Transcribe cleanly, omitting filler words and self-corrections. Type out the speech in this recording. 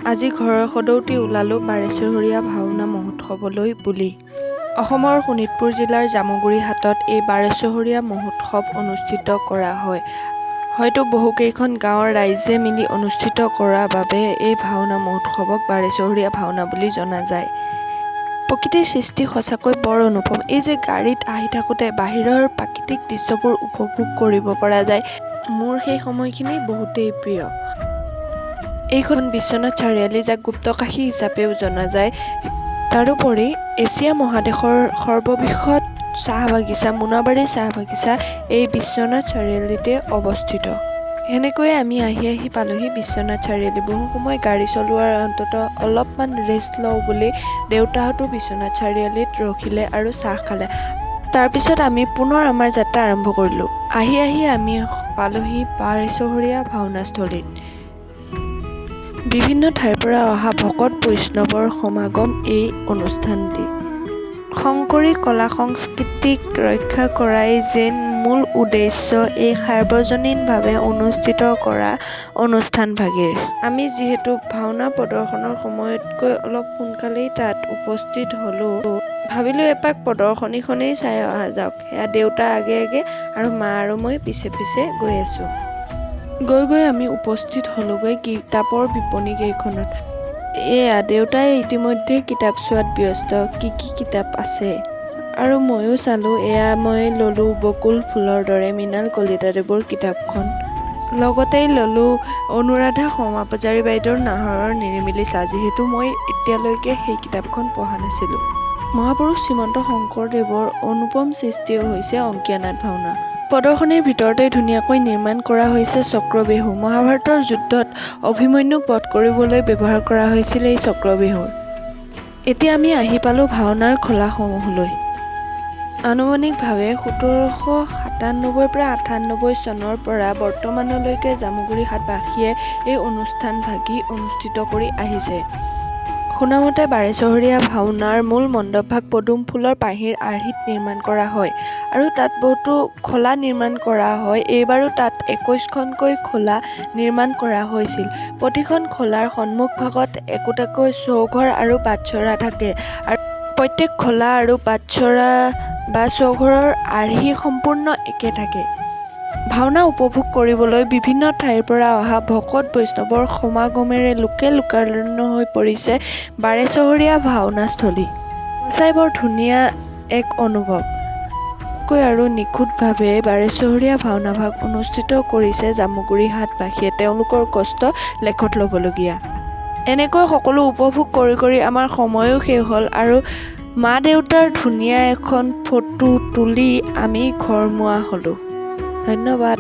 আজি ঘৰৰ সদৌতি ওলালোঁ বাৰেচহৰীয়া ভাওনা মহোৎসৱলৈ বুলি। অসমৰ শোণিতপুৰ জিলাৰ জামুগুৰি হাটত এই বাৰেচহৰীয়া মহোৎসৱ অনুষ্ঠিত কৰা হয়। হয়তো বহুকেইখন গাঁৱৰ ৰাইজে মিলি অনুষ্ঠিত কৰা বাবে এই ভাওনা মহোৎসৱক বাৰেচহৰীয়া ভাওনা বুলি জনা যায়। প্ৰকৃতিৰ সৃষ্টি সঁচাকৈ বৰ অনুপম। এই যে গাড়ীত আহি থাকোঁতে বাহিৰৰ প্ৰাকৃতিক দৃশ্যবোৰ উপভোগ কৰিব পৰা যায়, মোৰ সেই সময়খিনি বহুতেই প্ৰিয়। এইখন বিশ্বনাথ চাৰিআলি, যাক গুপ্তকাশী হিচাপেও জনা যায়। তাৰোপৰি এছিয়া মহাদেশৰ সৰ্ববৃহৎ চাহ বাগিচা মোনাবাৰী চাহ বাগিচা এই বিশ্বনাথ চাৰিআলিতে অৱস্থিত। সেনেকৈয়ে আমি আহি পালোহি বিশ্বনাথ চাৰিআলি। বহু সময় গাড়ী চলোৱাৰ অন্ততঃ অলপমান ৰেষ্ট লওঁ বুলি দেউতাহঁতো বিশ্বনাথ চাৰিআলিত ৰখিলে আৰু চাহ খালে। তাৰপিছত আমি পুনৰ আমাৰ যাত্ৰা আৰম্ভ কৰিলোঁ। আহি আমি পালোহি বাৰেচহৰীয়া ভাওনাস্থলীত। বিভিন্ন ঠাইৰ পৰা অহা ভকত বৈষ্ণৱৰ সমাগম এই অনুষ্ঠানটি। শংকৰী কলা সংস্কৃতিক ৰক্ষা কৰাই যেন মূল উদ্দেশ্য এই সাৰ্বজনীনভাৱে অনুষ্ঠিত কৰা অনুষ্ঠানভাগিৰ। আমি যিহেতু ভাওনা প্ৰদৰ্শনৰ সময়তকৈ অলপ সোনকালেই তাত উপস্থিত হ'লোঁ, ভাবিলোঁ এপাক প্ৰদৰ্শনীখনেই চাই অহা যাওক। সেয়া দেউতা আগে আৰু মা আৰু মই পিছে গৈ আছোঁ। গৈ আমি উপস্থিত হ'লোগৈ কিতাপৰ বিপণী কেইখনত। এয়া দেউতাই ইতিমধ্যে কিতাপ চোৱাত ব্যস্ত। কি কিতাপ আছে আৰু ময়ো চালোঁ। এয়া মই ল'লোঁ বকুল ফুলৰ দৰে মৃণাল কলিতাদেৱৰ কিতাপখন। লগতেই ল'লোঁ অনুৰাধা শৰ্মা পূজাৰী বাইদেউৰ নাহৰৰ নিৰিমিলি ছাঁ, যিহেতু মই এতিয়ালৈকে সেই কিতাপখন পঢ়া নাছিলোঁ। মহাপুৰুষ শ্ৰীমন্ত শংকৰদেৱৰ অনুপম সৃষ্টিও হৈছে অংকীয়া নাট ভাওনা। প্ৰদৰ্শনীৰ ভিতৰতে ধুনীয়াকৈ নিৰ্মাণ কৰা হৈছে চক্ৰবেহু। মহাভাৰতৰ যুদ্ধত অভিমন্যুক বধ কৰিবলৈ ব্যৱহাৰ কৰা হৈছিল এই চক্ৰবেহুৰ। এতিয়া আমি আহি পালোঁ ভাওনাৰ খলাসমূহলৈ। আনুমানিকভাৱে 1797 পৰা 98 চনৰ পৰা বৰ্তমানলৈকে জামুগুৰি হাটবাসীয়ে এই অনুষ্ঠানভাগি অনুষ্ঠিত কৰি আহিছে। শুনামতে বাৰেচহৰীয়া ভাওনাৰ মূল মণ্ডপভাগ পদুম ফুলৰ পাহিৰ আৰ্হিত নিৰ্মাণ কৰা হয় আৰু তাত বহুতো খলা নিৰ্মাণ কৰা হয়। এইবাৰো তাত 21খনকৈ খলা নিৰ্মাণ কৰা হৈছিল। প্ৰতিখন খলাৰ সন্মুখভাগত একোটাকৈ চৌঘৰ আৰু বাটচ'ৰা থাকে আৰু প্ৰত্যেক খলা আৰু বাটচ'ৰা বা চৌঘৰৰ আৰ্হি সম্পূৰ্ণ একে থাকে। ভাওনা উপভোগ কৰিবলৈ বিভিন্ন ঠাইৰ পৰা অহা ভকত বৈষ্ণৱৰ সমাগমেৰে লোকে লোকাৰণ্য হৈ পৰিছে বাৰেচহৰীয়া ভাওনাস্থলী। সঁচাই বৰ ধুনীয়া এক অনুভৱ। আৰু নিখুঁতভাৱে বাৰেচহৰীয়া ভাওনাভাগ অনুষ্ঠিত কৰিছে জামুগুৰি হাটবাসীয়ে। তেওঁলোকৰ কষ্ট লেখত ল'বলগীয়া। এনেকৈ সকলো উপভোগ কৰি আমাৰ সময়ো শেষ হ'ল আৰু মা দেউতাৰ ধুনীয়া এখন ফটো তুলি আমি ঘৰমুৱা হ'লোঁ। ধন্যবাদ।